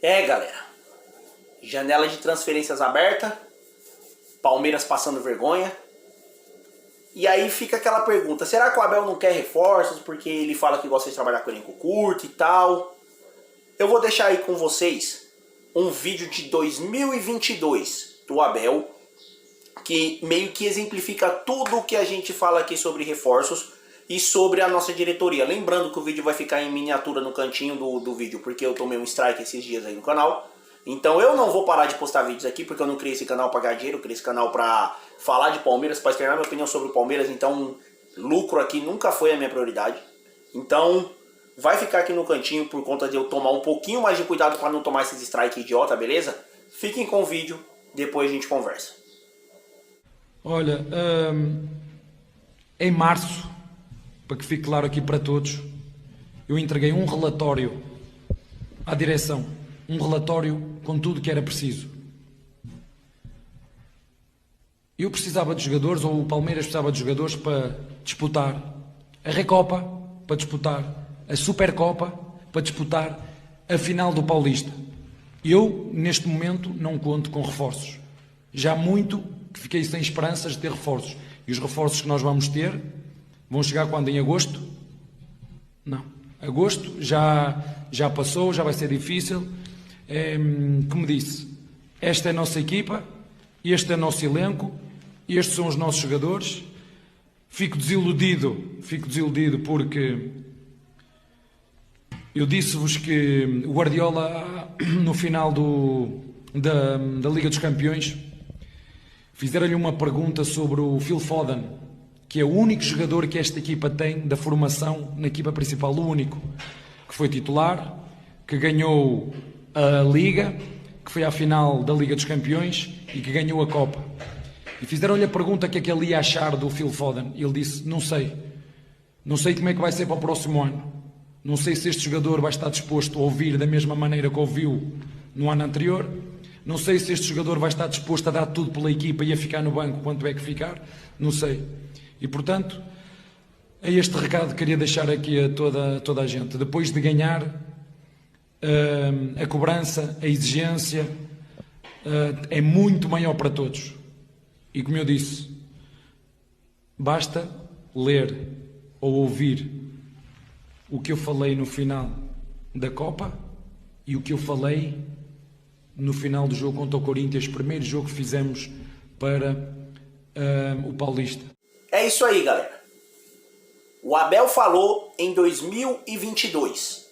Galera, janela de transferências aberta, Palmeiras passando vergonha. E aí fica aquela pergunta, será que o Abel não quer reforços porque ele fala que gosta de trabalhar com elenco curto e tal? Eu vou deixar aí com vocês um vídeo de 2022 do Abel, que meio que exemplifica tudo o que a gente fala aqui sobre reforços e sobre a nossa diretoria. Lembrando que o vídeo vai ficar em miniatura no cantinho do vídeo, porque eu tomei um strike esses dias aí no canal. Então eu não vou parar de postar vídeos aqui, porque eu não criei esse canal para ganhar dinheiro, eu criei esse canal para falar de Palmeiras, para externar minha opinião sobre o Palmeiras. Então lucro aqui nunca foi a minha prioridade. Então vai ficar aqui no cantinho por conta de eu tomar um pouquinho mais de cuidado para não tomar esses strike idiota, beleza? Fiquem com o vídeo, depois a gente conversa. Olha, em março, para que fique claro aqui para todos, eu entreguei um relatório à direção, um relatório com tudo que era preciso. Eu precisava de jogadores, ou o Palmeiras precisava de jogadores para disputar a Recopa, para disputar a Supercopa, para disputar a final do Paulista. Eu, neste momento, não conto com reforços. Já muito que fiquei sem esperanças de ter reforços. E os reforços que nós vamos ter vão chegar quando? Em agosto? Não. Agosto já passou, já vai ser difícil. Como disse, esta é a nossa equipa, este é o nosso elenco, estes são os nossos jogadores. Fico desiludido porque eu disse-vos que o Guardiola, no final da Liga dos Campeões, fizeram-lhe uma pergunta sobre o Phil Foden, que é o único jogador que esta equipa tem da formação na equipa principal, o único, que foi titular, que ganhou a Liga, que foi à final da Liga dos Campeões e que ganhou a Copa. E fizeram-lhe a pergunta que é que ele ia achar do Phil Foden. E ele disse, não sei como é que vai ser para o próximo ano. Não sei se este jogador vai estar disposto a ouvir da mesma maneira que ouviu no ano anterior. Não sei se este jogador vai estar disposto a dar tudo pela equipa e a ficar no banco quanto é que ficar. Não sei. E, portanto, é este recado que queria deixar aqui a toda a gente. Depois de ganhar, a cobrança, a exigência é muito maior para todos. E, como eu disse, basta ler ou ouvir o que eu falei no final da Copa e o que eu falei no final do jogo contra o Corinthians, primeiro jogo que fizemos para o Paulista. É isso aí, galera. O Abel falou em 2022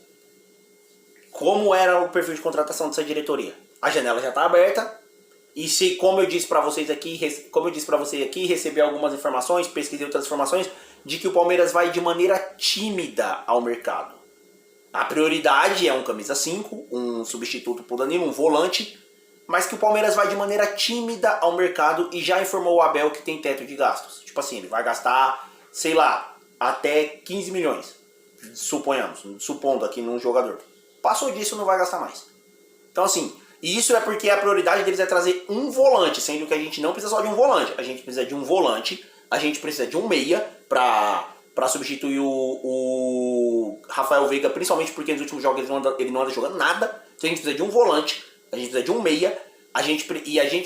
como era o perfil de contratação dessa diretoria. A janela já está aberta e se, como eu disse para vocês aqui, recebi algumas informações, pesquisei outras informações de que o Palmeiras vai de maneira tímida ao mercado. A prioridade é um camisa 5, um substituto pro Danilo, um volante, mas que o Palmeiras vai de maneira tímida ao mercado e já informou o Abel que tem teto de gastos. Tipo assim, ele vai gastar, sei lá, até 15 milhões, supondo aqui num jogador. Passou disso, não vai gastar mais. Então assim, e isso é porque a prioridade deles é trazer um volante, sendo que a gente não precisa só de um volante. A gente precisa de um volante, a gente precisa de um meia para substituir o Rafael Veiga, principalmente porque nos últimos jogos ele não anda jogando nada. Então a gente precisa de um volante, a gente precisa de um meia, a gente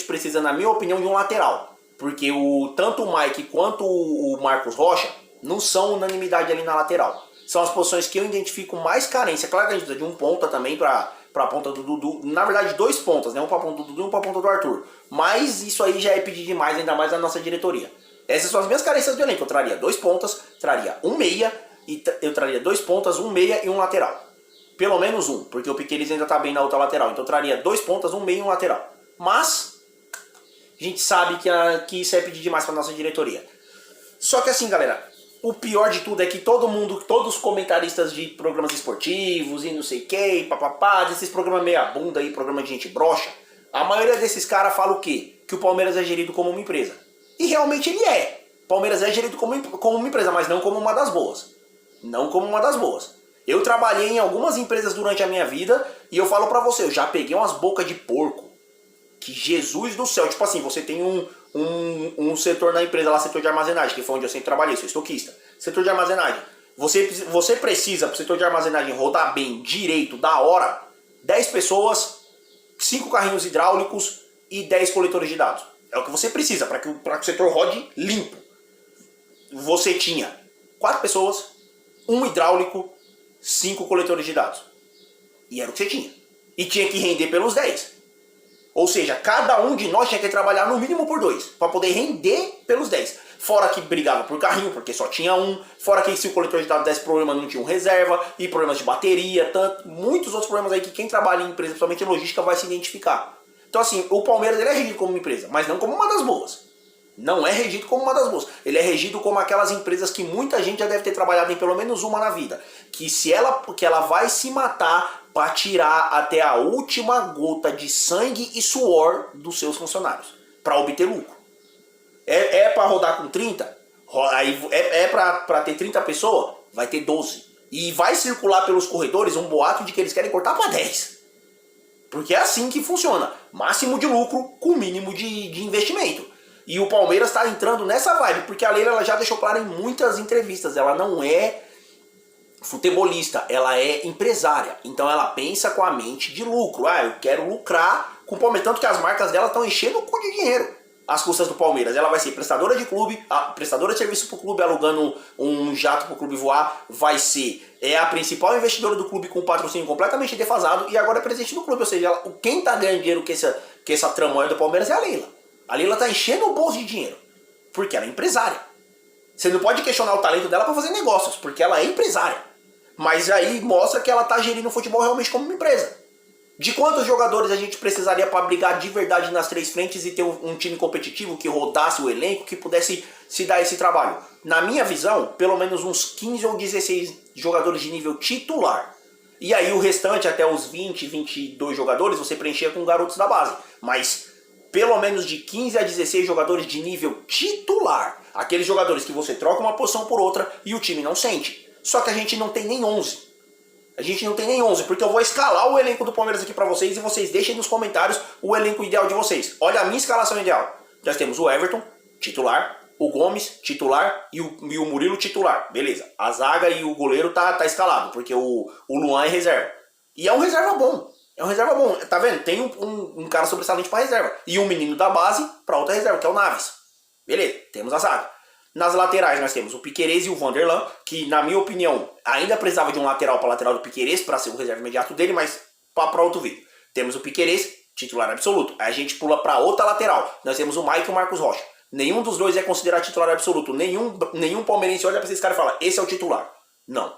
precisa, na minha opinião, de um lateral. Porque tanto o Mike quanto o Marcos Rocha não são unanimidade ali na lateral. São as posições que eu identifico mais carência. Claro que a gente precisa de um ponta também para a ponta do Dudu. Na verdade, dois pontas, né? Um para a ponta do Dudu e um para a ponta do Arthur. Mas isso aí já é pedir demais, ainda mais da nossa diretoria. Essas são as minhas carências do elenco. Eu traria dois pontas, traria um meia, e eu traria dois pontas, um meia e um lateral. Pelo menos um, porque o Piqueires ainda tá bem na outra lateral. Então eu traria dois pontas, um meia e um lateral. Mas a gente sabe que isso é pedir demais para nossa diretoria. Só que assim, galera, o pior de tudo é que todos os comentaristas de programas esportivos e não sei o que, papapá, desses programas meia bunda aí, programa de gente broxa, a maioria desses caras fala o quê? Que o Palmeiras é gerido como uma empresa. E realmente ele é. Palmeiras é gerido como uma empresa, mas não como uma das boas. Não como uma das boas. Eu trabalhei em algumas empresas durante a minha vida e eu falo pra você, eu já peguei umas bocas de porco. Que Jesus do céu. Tipo assim, você tem um setor na empresa lá, setor de armazenagem, que foi onde eu sempre trabalhei, sou estoquista. Setor de armazenagem. Você precisa, pro setor de armazenagem rodar bem, direito, da hora, 10 pessoas, 5 carrinhos hidráulicos e 10 coletores de dados. É o que você precisa para que o setor rode limpo. Você tinha 4 pessoas, 1 hidráulico, 5 coletores de dados. E era o que você tinha. E tinha que render pelos 10. Ou seja, cada um de nós tinha que trabalhar no mínimo por 2, para poder render pelos 10. Fora que brigava por carrinho, porque só tinha um. Fora que se o coletor de dados desse problema, não tinha um reserva. E problemas de bateria, muitos outros problemas aí que quem trabalha em empresa, principalmente em logística, vai se identificar. Então assim, o Palmeiras ele é regido como uma empresa, mas não como uma das boas. Não é regido como uma das boas. Ele é regido como aquelas empresas que muita gente já deve ter trabalhado em pelo menos uma na vida. Que ela vai se matar para tirar até a última gota de sangue e suor dos seus funcionários. Para obter lucro. É para rodar com 30? Aí é para ter 30 pessoas? Vai ter 12. E vai circular pelos corredores um boato de que eles querem cortar para 10. Porque é assim que funciona. Máximo de lucro com mínimo de investimento. E o Palmeiras está entrando nessa vibe, porque a Leila ela já deixou claro em muitas entrevistas, ela não é futebolista, ela é empresária. Então ela pensa com a mente de lucro. Ah, eu quero lucrar com o Palmeiras. Tanto que as marcas dela estão enchendo o cu de dinheiro às custas do Palmeiras. Ela vai ser prestadora de clube, prestadora de serviço para o clube, alugando um jato para o clube voar. Vai ser a principal investidora do clube com um patrocínio completamente defasado. E agora é presidente do clube. Ou seja, quem está ganhando dinheiro com essa tramóia do Palmeiras é a Leila. A Leila tá enchendo o bolso de dinheiro, porque ela é empresária. Você não pode questionar o talento dela para fazer negócios, porque ela é empresária. Mas aí mostra que ela tá gerindo o futebol realmente como uma empresa. De quantos jogadores a gente precisaria para brigar de verdade nas 3 frentes e ter um time competitivo que rodasse o elenco, que pudesse se dar esse trabalho? Na minha visão, pelo menos uns 15 ou 16 jogadores de nível titular. E aí o restante, até os 20, 22 jogadores, você preenchia com garotos da base. Mas pelo menos de 15 a 16 jogadores de nível titular. Aqueles jogadores que você troca uma posição por outra e o time não sente. Só que a gente não tem nem 11. A gente não tem nem 11, porque eu vou escalar o elenco do Palmeiras aqui pra vocês e vocês deixem nos comentários o elenco ideal de vocês. Olha a minha escalação ideal. Nós temos o Everton, titular, o Gomes, titular e o Murilo, titular. Beleza. A zaga e o goleiro tá escalado, porque o Luan é reserva. E é um reserva bom. É um reserva bom, tá vendo? Tem um cara sobressalente pra reserva. E um menino da base pra outra reserva, que é o Naves. Beleza, temos a zaga. Nas laterais nós temos o Piquerez e o Vanderlan, que na minha opinião ainda precisava de um lateral para lateral do Piquerez para ser o reserva imediato dele, mas para outro vídeo. Temos o Piquerez, titular absoluto. Aí a gente pula para outra lateral. Nós temos o Mike e o Marcos Rocha. Nenhum dos dois é considerado titular absoluto. Nenhum palmeirense olha para esses caras e fala, esse é o titular. Não.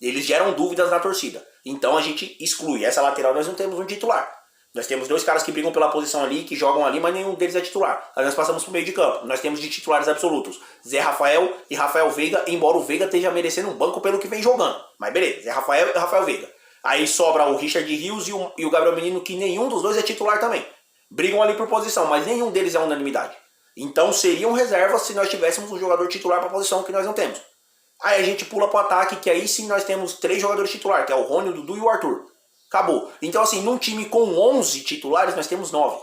Eles geram dúvidas na torcida. Então a gente exclui. Essa lateral nós não temos um titular. Nós temos 2 caras que brigam pela posição ali, que jogam ali, mas nenhum deles é titular. Aí nós passamos pro meio de campo. Nós temos de titulares absolutos Zé Rafael e Rafael Veiga, embora o Veiga esteja merecendo um banco pelo que vem jogando. Mas beleza, Zé Rafael e Rafael Veiga. Aí sobra o Richard Rios e o Gabriel Menino, que nenhum dos dois é titular também. Brigam ali por posição, mas nenhum deles é unanimidade. Então seriam reservas se nós tivéssemos um jogador titular para a posição que nós não temos. Aí a gente pula pro ataque, que aí sim nós temos 3 jogadores titulares, que é o Rony, o Dudu e o Arthur. Acabou. Então assim, num time com 11 titulares, nós temos 9.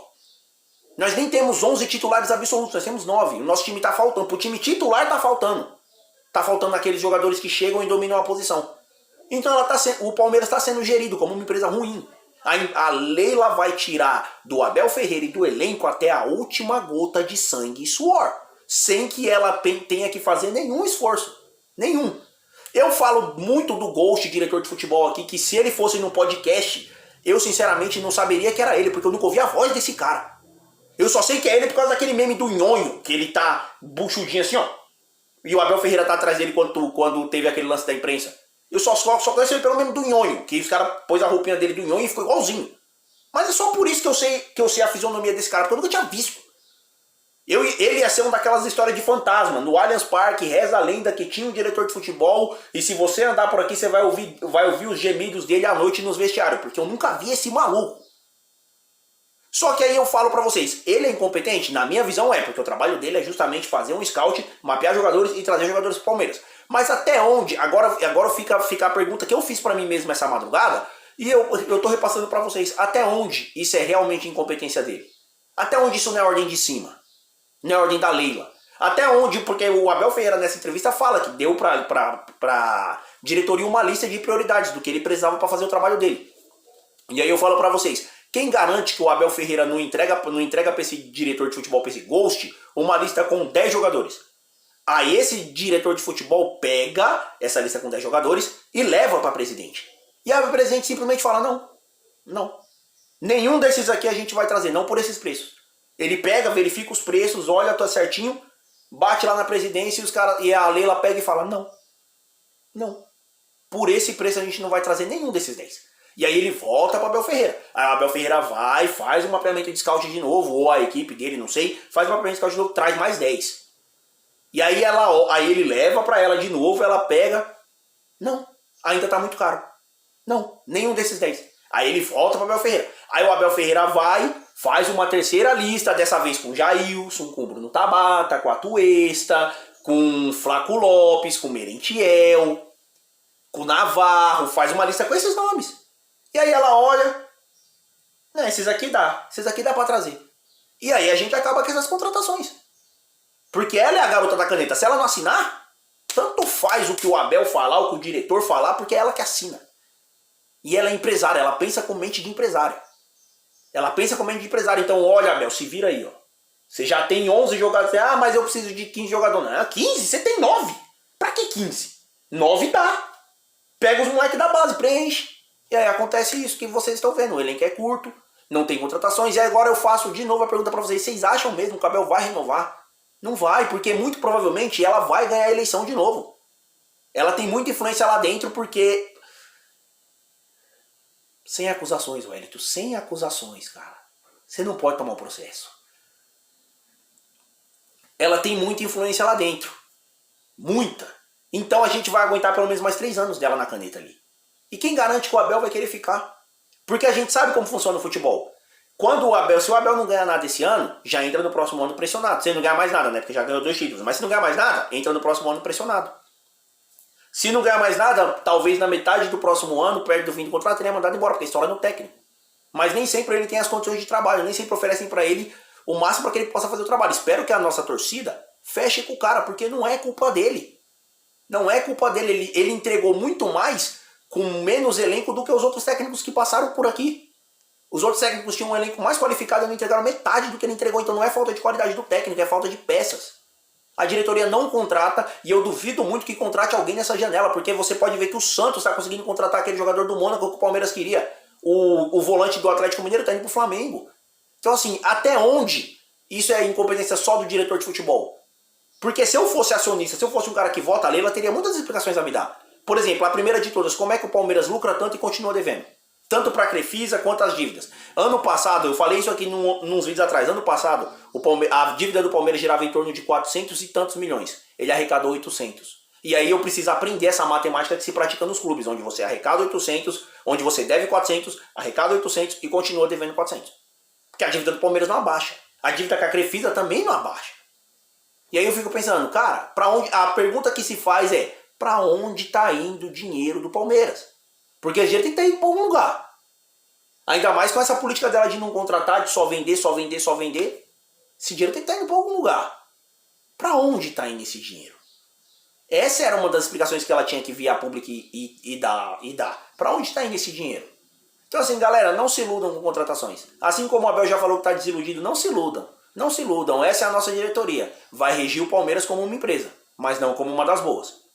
Nós nem temos 11 titulares absolutos, nós temos 9. O nosso time tá faltando. Pro time titular tá faltando. Tá faltando aqueles jogadores que chegam e dominam a posição. Então o Palmeiras está sendo gerido como uma empresa ruim. A Leila vai tirar do Abel Ferreira e do elenco até a última gota de sangue e suor. Sem que ela tenha que fazer nenhum esforço. Nenhum. Eu falo muito do Ghost, diretor de futebol aqui, que se ele fosse no podcast, eu sinceramente não saberia que era ele, porque eu nunca ouvi a voz desse cara. Eu só sei que é ele por causa daquele meme do nhonho, que ele tá buchudinho assim, ó. E o Abel Ferreira tá atrás dele quando teve aquele lance da imprensa. Eu só conheço ele pelo meme do nhonho, que os caras pôs a roupinha dele do nhonho e ficou igualzinho. Mas é só por isso que eu sei a fisionomia desse cara, porque eu nunca tinha visto. Ele ia ser uma daquelas histórias de fantasma. No Allianz Parque, reza a lenda que tinha um diretor de futebol, e se você andar por aqui, você vai ouvir os gemidos dele à noite nos vestiários, porque eu nunca vi esse maluco. Só que aí eu falo pra vocês, ele é incompetente? Na minha visão é, porque o trabalho dele é justamente fazer um scout, mapear jogadores e trazer jogadores pro Palmeiras. Mas até onde? Agora fica a pergunta que eu fiz pra mim mesmo essa madrugada, e eu tô repassando pra vocês. Até onde isso é realmente incompetência dele? Até onde isso não é ordem de cima? Não é ordem da Leila? Até onde? Porque o Abel Ferreira nessa entrevista fala que deu pra diretoria uma lista de prioridades do que ele precisava pra fazer o trabalho dele. E aí eu falo pra vocês, quem garante que o Abel Ferreira não entrega pra esse diretor de futebol, pra esse Ghost, uma lista com 10 jogadores? Aí esse diretor de futebol pega essa lista com 10 jogadores e leva pra presidente. E aí o presidente simplesmente fala, não. Nenhum desses aqui a gente vai trazer, não por esses preços. Ele pega, verifica os preços, olha, tá certinho, bate lá na presidência e a Leila pega e fala, não. Por esse preço a gente não vai trazer nenhum desses 10. E aí ele volta para Abel Ferreira. Aí o Abel Ferreira vai, faz um mapeamento de scout de novo, ou a equipe dele, não sei, faz um mapeamento de scout de novo, traz mais 10. E aí ele leva para ela de novo, ela pega, não, ainda tá muito caro. Não, nenhum desses 10. Aí ele volta para Abel Ferreira. Aí o Abel Ferreira vai, faz uma terceira lista, dessa vez com Jailson, com Bruno Tabata, com Atuesta, com Flaco Lopes, com Merentiel, com Navarro, faz uma lista com esses nomes. E aí ela olha, esses aqui dá pra trazer. E aí a gente acaba com essas contratações. Porque ela é a garota da caneta. Se ela não assinar, tanto faz o que o Abel falar, o que o diretor falar, porque é ela que assina. E ela é empresária, ela pensa com mente de empresária. Então olha, Abel, se vira aí, ó. Você já tem 11 jogadores. Ah, mas eu preciso de 15 jogadores. Não, 15? Você tem 9. Pra que 15? 9 dá. Pega os moleques da base, preenche. E aí acontece isso que vocês estão vendo. O elenco é curto, não tem contratações. E agora eu faço de novo a pergunta pra vocês. Vocês acham mesmo que o Abel vai renovar? Não vai, porque muito provavelmente ela vai ganhar a eleição de novo. Ela tem muita influência lá dentro porque... Sem acusações, Wellington. Sem acusações, cara. Você não pode tomar um processo. Ela tem muita influência lá dentro. Muita. Então a gente vai aguentar pelo menos mais 3 anos dela na caneta ali. E quem garante que o Abel vai querer ficar? Porque a gente sabe como funciona o futebol. Se o Abel não ganhar nada esse ano, já entra no próximo ano pressionado. Se ele não ganhar mais nada, né? Porque já ganhou 2 títulos. Mas se não ganhar mais nada, entra no próximo ano pressionado. Se não ganhar mais nada, talvez na metade do próximo ano, perto do fim do contrato, ele é mandado embora, porque a história é no técnico. Mas nem sempre ele tem as condições de trabalho, nem sempre oferecem pra ele o máximo para que ele possa fazer o trabalho. Espero que a nossa torcida feche com o cara, porque não é culpa dele. Não é culpa dele. Ele entregou muito mais com menos elenco do que os outros técnicos que passaram por aqui. Os outros técnicos tinham um elenco mais qualificado e não entregaram metade do que ele entregou. Então não é falta de qualidade do técnico, é falta de peças. A diretoria não contrata e eu duvido muito que contrate alguém nessa janela, porque você pode ver que o Santos está conseguindo contratar aquele jogador do Mônaco que o Palmeiras queria. O volante do Atlético Mineiro está indo pro Flamengo. Então assim, até onde isso é incompetência só do diretor de futebol? Porque se eu fosse acionista, se eu fosse um cara que vota a lei, ela teria muitas explicações a me dar. Por exemplo, a primeira de todas, como é que o Palmeiras lucra tanto e continua devendo? Tanto para a Crefisa quanto as dívidas. Ano passado, eu falei isso aqui nos vídeos atrás, ano passado, a dívida do Palmeiras girava em torno de 400 e tantos milhões. Ele arrecadou 800. E aí eu preciso aprender essa matemática que se pratica nos clubes, onde você arrecada 800, onde você deve 400, arrecada 800 e continua devendo 400. Porque a dívida do Palmeiras não abaixa. A dívida com a Crefisa também não abaixa. E aí eu fico pensando, cara, a pergunta que se faz é, para onde está indo o dinheiro do Palmeiras? Porque o dinheiro tem que estar indo para algum lugar. Ainda mais com essa política dela de não contratar, de só vender, só vender, só vender. Esse dinheiro tem que estar indo para algum lugar. Para onde está indo esse dinheiro? Essa era uma das explicações que ela tinha que vir a público e dar. Para onde está indo esse dinheiro? Então assim, galera, não se iludam com contratações. Assim como o Abel já falou que está desiludido, não se iludam. Não se iludam, essa é a nossa diretoria. Vai regir o Palmeiras como uma empresa, mas não como uma das boas.